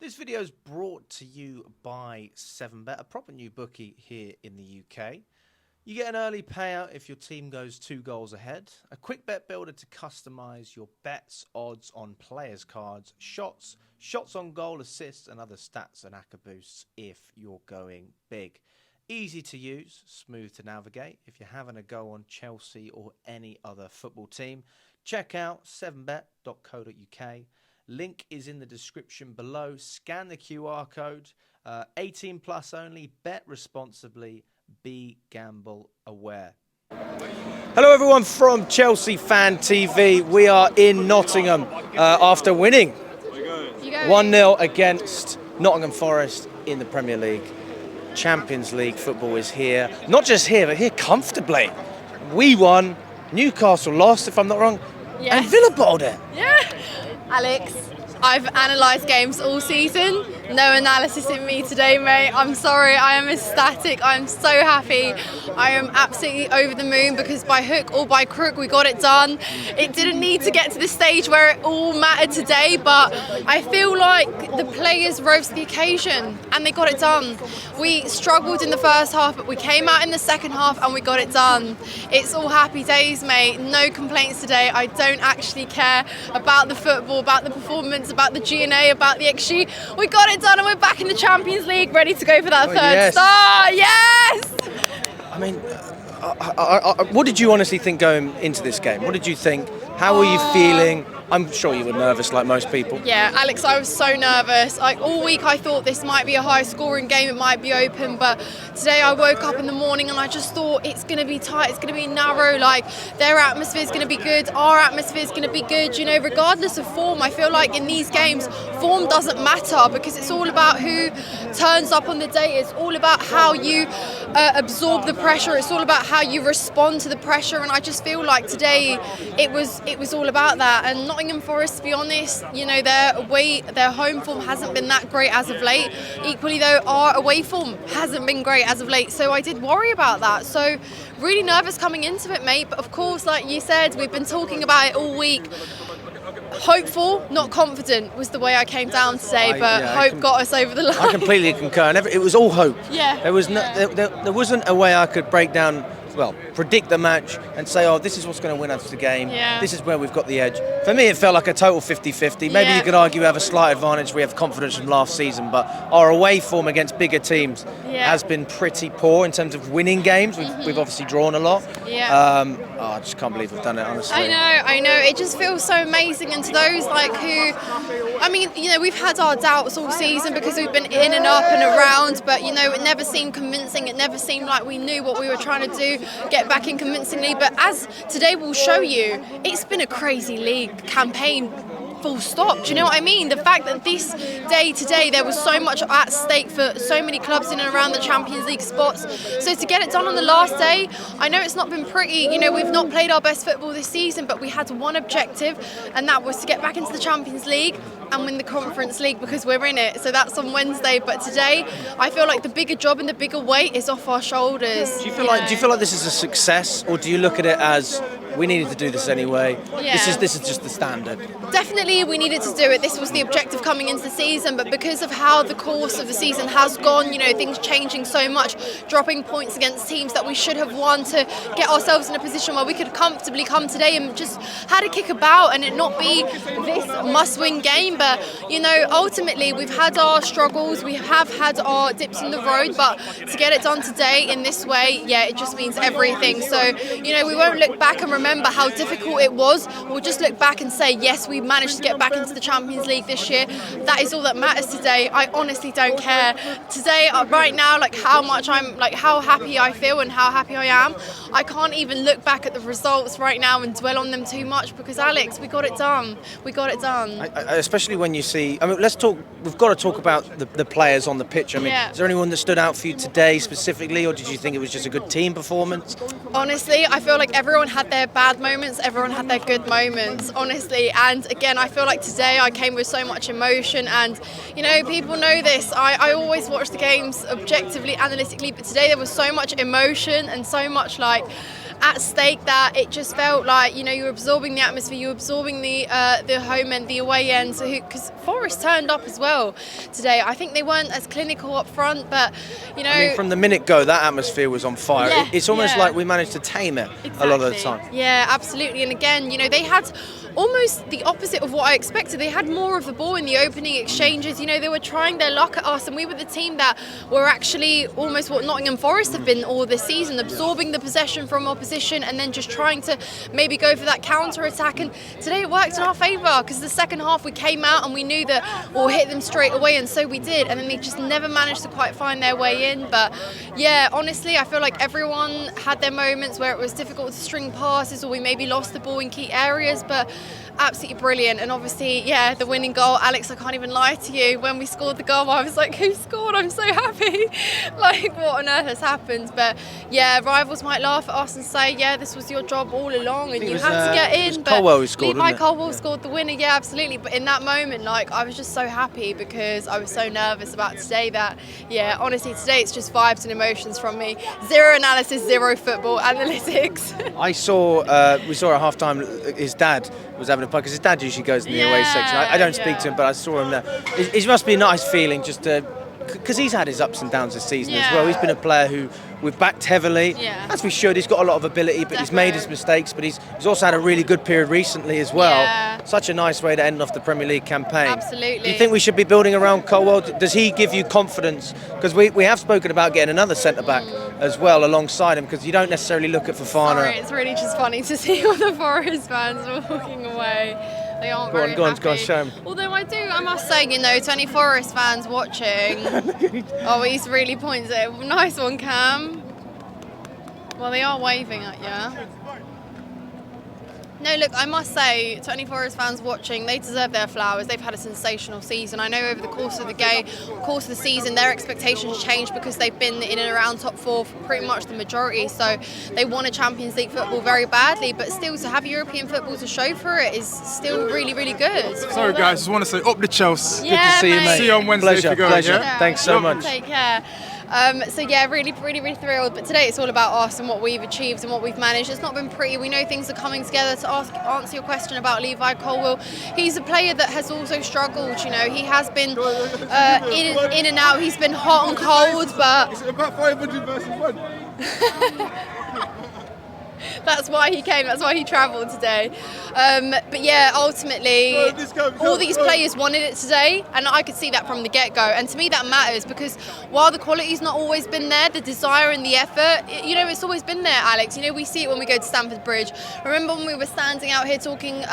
This video is brought to you by 7Bet, a proper new bookie here in the UK. You get an early payout if your team goes 2 goals ahead, a quick bet builder to customise your bets, odds on players' cards, shots on goal, assists and other stats and acca boosts if you're going big. Easy to use, smooth to navigate. If you're having a go on Chelsea or any other football team, check out 7bet.co.uk. Link is in the description below. Scan the QR code. 18 plus only. Bet responsibly. Be gamble aware. Hello everyone from Chelsea Fan TV. We are in Nottingham after winning 1-0 against Nottingham Forest in the Premier League. Champions League football is here. Not just here, but here comfortably. We won. Newcastle lost, if I'm not wrong. Yes. And Villa bottled it. Yeah. Alex, I've analysed games all season. No analysis in me today, mate. I'm sorry. I am ecstatic. I'm so happy. I am absolutely over the moon because by hook or by crook, we got it done. It didn't need to get to the stage where it all mattered today, but I feel like the players rose to the occasion and they got it done. We struggled in the first half, but we came out in the second half and we got it done. It's all happy days, mate. No complaints today. I don't actually care about the football, about the performance, about the G&A, about the XG. We got it done and we're back in the Champions League, ready to go for that third star. Yes! I mean, what did you honestly think going into this game? What did you think? How were you feeling? I'm sure you were nervous like most people. Yeah, Alex, I was so nervous. Like all week I thought this might be a high scoring game, it might be open, but today I woke up in the morning and I just thought it's going to be tight, it's going to be narrow, like their atmosphere is going to be good, our atmosphere is going to be good, you know, regardless of form. I feel like in these games, form doesn't matter because it's all about who turns up on the day, it's all about how you absorb the pressure, it's all about how you respond to the pressure, and I just feel like today it was all about that. And Nottingham Forest, to be honest, you know, their home form hasn't been that great as of late. Equally though, our away form hasn't been great as of late, so I did worry about that. So really nervous coming into it, mate, but of course, like you said, we've been talking about it all week. Hopeful, not confident was the way I came down today, but hope got us over the line. I completely concur. It was all hope. Yeah. There wasn't a way I could break down, predict the match and say, oh, this is what's going to win us the game. Yeah. This is where we've got the edge. For me, it felt like a total 50-50. Maybe you could argue we have a slight advantage. We have confidence from last season, but our away form against bigger teams has been pretty poor in terms of winning games. We've obviously drawn a lot. Yeah. I just can't believe we've done it, honestly. I know. It just feels so amazing. And to those we've had our doubts all season because we've been in and up and around, but you know, it never seemed convincing. It never seemed like we knew what we were trying to do, get back in convincingly. But as today will show you, it's been a crazy league campaign. Full stop. Do you know what I mean? The fact that this day today there was so much at stake for so many clubs in and around the Champions League spots. So to get it done on the last day, I know it's not been pretty. You know, we've not played our best football this season, but we had one objective, and that was to get back into the Champions League and win the Conference League because we're in it. So that's on Wednesday. But today, I feel like the bigger job and the bigger weight is off our shoulders. Do you feel like this is a success, or do you look at it as we needed to do this anyway? Yeah. This is just the standard. Definitely, we needed to do it. This was the objective coming into the season, but because of how the course of the season has gone, you know, things changing so much, dropping points against teams that we should have won to get ourselves in a position where we could comfortably come today and just had a kick about and it not be this must-win game. But you know, ultimately, we've had our struggles, we have had our dips in the road, but to get it done today in this way, it just means everything. So, you know, we won't look back and remember how difficult it was. We'll just look back and say, yes, we managed to get back into the Champions League this year. That is all that matters today. I honestly don't care today, right now, how happy I feel and how happy I am. I can't even look back at the results right now and dwell on them too much because, Alex, we got it done. Especially when you see, we've got to talk about the players on the pitch. Is there anyone that stood out for you today specifically, or did you think it was just a good team performance? Honestly, I feel like everyone had their bad moments, everyone had their good moments, honestly. And again, I feel like today I came with so much emotion, and you know, people know this. I always watch the games objectively, analytically, but today there was so much emotion and so much at stake that it just felt like, you know, you were absorbing the atmosphere, you were absorbing the home end, the away end. So because Forest turned up as well today. I think they weren't as clinical up front, but, you know... I mean, from the minute go, that atmosphere was on fire. Yeah, It's almost like we managed to tame it a lot of the time. Yeah, absolutely. And again, you know, they had almost the opposite of what I expected. They had more of the ball in the opening exchanges. You know, they were trying their luck at us, and we were the team that were actually almost what Nottingham Forest have been all this season, absorbing the possession from opposition and then just trying to maybe go for that counter-attack. And today it worked in our favour, because the second half we came out and we knew that we'll hit them straight away, and so we did. And then they just never managed to quite find their way in. But yeah, honestly, I feel like everyone had their moments where it was difficult to string passes, or we maybe lost the ball in key areas, but absolutely brilliant. And obviously, yeah, the winning goal, Alex, I can't even lie to you, when we scored the goal, I was like, who scored? I'm so happy. Like, what on earth has happened? But yeah, rivals might laugh at us and say, yeah, this was your job all along and you had to get in. But Colwell who scored, Levi Colwell scored the winner, yeah, absolutely. But in that moment, like, I was just so happy, because I was so nervous about today that, yeah, honestly, today it's just vibes and emotions from me. Zero analysis, zero football analytics. we saw at half-time his dad was having a puck, because his dad usually goes in the away section. I don't speak to him, but I saw him there. It must be a nice feeling, just because he's had his ups and downs this season as well. He's been a player who we've backed heavily, as we should. He's got a lot of ability, but he's made his mistakes, but he's also had a really good period recently as well. Such a nice way to end off the Premier League campaign. Absolutely. Do you think we should be building around Colwell? Does he give you confidence? Because we have spoken about getting another centre-back as well alongside him, because you don't necessarily look at Fofana. Sorry, it's really just funny to see all the Forest fans walking away. They aren't very happy. Go on, show him. Although I must say, you know, to any Forest fans watching, oh, he's really points at it. Nice one, Cam. Well, they are waving at you. No, look, I must say, to any Forest fans watching, they deserve their flowers. They've had a sensational season. I know over the course of the season, their expectations changed, because they've been in and around top four for pretty much the majority. So they won a Champions League football very badly, but still to have European football to show for it is still really, really good. Sorry, guys, just want to say up the Chelsea. Yeah, good to see you, mate. See you on Wednesday. Pleasure. Yeah? Thanks so much. Take care. So yeah, really thrilled. But today it's all about us and what we've achieved and what we've managed. It's not been pretty. We know things are coming together. To answer your question about Levi Colwell, he's a player that has also struggled. You know, he has been in and out. He's been hot and cold, but It's about 500 versus 1. that's why he came. That's why he travelled today. But yeah, ultimately, all these players wanted it today, and I could see that from the get-go. And to me, that matters, because while the quality's not always been there, the desire and the effort, you know, it's always been there, Alex. You know, we see it when we go to Stamford Bridge. Remember when we were standing out here talking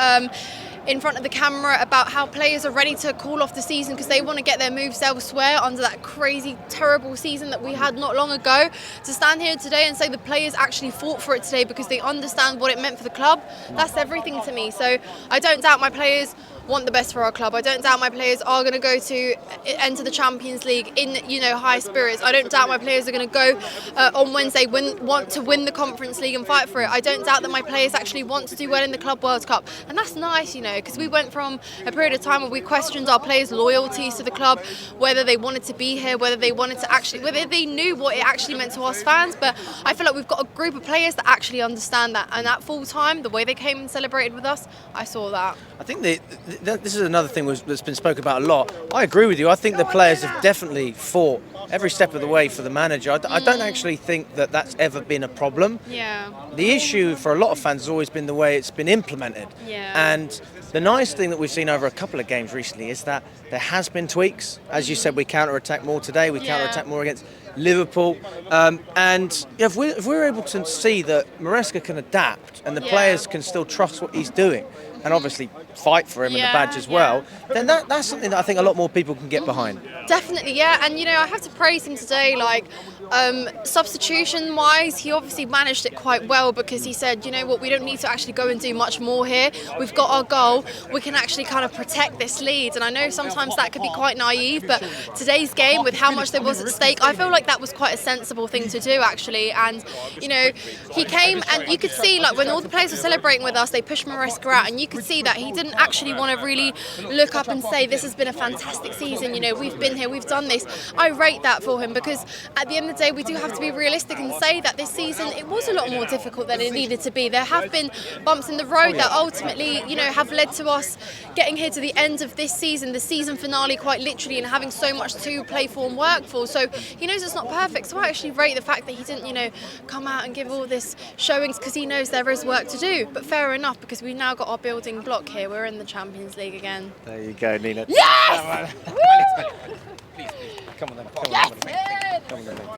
in front of the camera about how players are ready to call off the season because they want to get their moves elsewhere under that crazy, terrible season that we had not long ago. To stand here today and say the players actually fought for it today because they understand what it meant for the club, that's everything to me. So I don't doubt my players want the best for our club. I don't doubt my players are going to go to enter the Champions League in, you know, high spirits. I don't doubt my players are going to go on Wednesday want to win the Conference League and fight for it. I don't doubt that my players actually want to do well in the Club World Cup, and that's nice, you know, because we went from a period of time where we questioned our players' loyalties to the club, whether they wanted to be here, whether they knew what it actually meant to us fans. But I feel like we've got a group of players that actually understand that, and at full time, the way they came and celebrated with us, I saw that. I think this is another thing that's been spoken about a lot. I agree with you. I think the players have definitely fought every step of the way for the manager. I don't actually think that that's ever been a problem. Yeah. The issue for a lot of fans has always been the way it's been implemented. Yeah. And the nice thing that we've seen over a couple of games recently is that there has been tweaks. As you said, we counter-attack more today. We counter-attack more against Liverpool. And if we're able to see that Maresca can adapt and the players can still trust what he's doing, and obviously fight for him in the badge as well, then that's something that I think a lot more people can get behind. Definitely, yeah. And, you know, I have to praise him today, like, substitution-wise, he obviously managed it quite well, because he said, you know what, we don't need to actually go and do much more here. We've got our goal. We can actually kind of protect this lead. And I know sometimes that could be quite naive, but today's game, with how much there was at stake, I feel like like that was quite a sensible thing to do, actually. And, you know, he came and you could see, like, when all the players were celebrating with us, they pushed Maresca out, and you could see that he didn't actually want to really look up and say, this has been a fantastic season, you know, we've been here, we've done this. I rate that for him, because at the end of the day, we do have to be realistic and say that this season, it was a lot more difficult than it needed to be. There have been bumps in the road that ultimately, you know, have led to us getting here to the end of this season, the season finale quite literally, and having so much to play for and work for. So he knows it's not perfect. So I actually rate the fact that he didn't, you know, come out and give all this showings, because he knows there is work to do. But fair enough, because we've now got our building block here. We're in the Champions League again. There you go, Nina. Yes! Please, come on then. Come on then.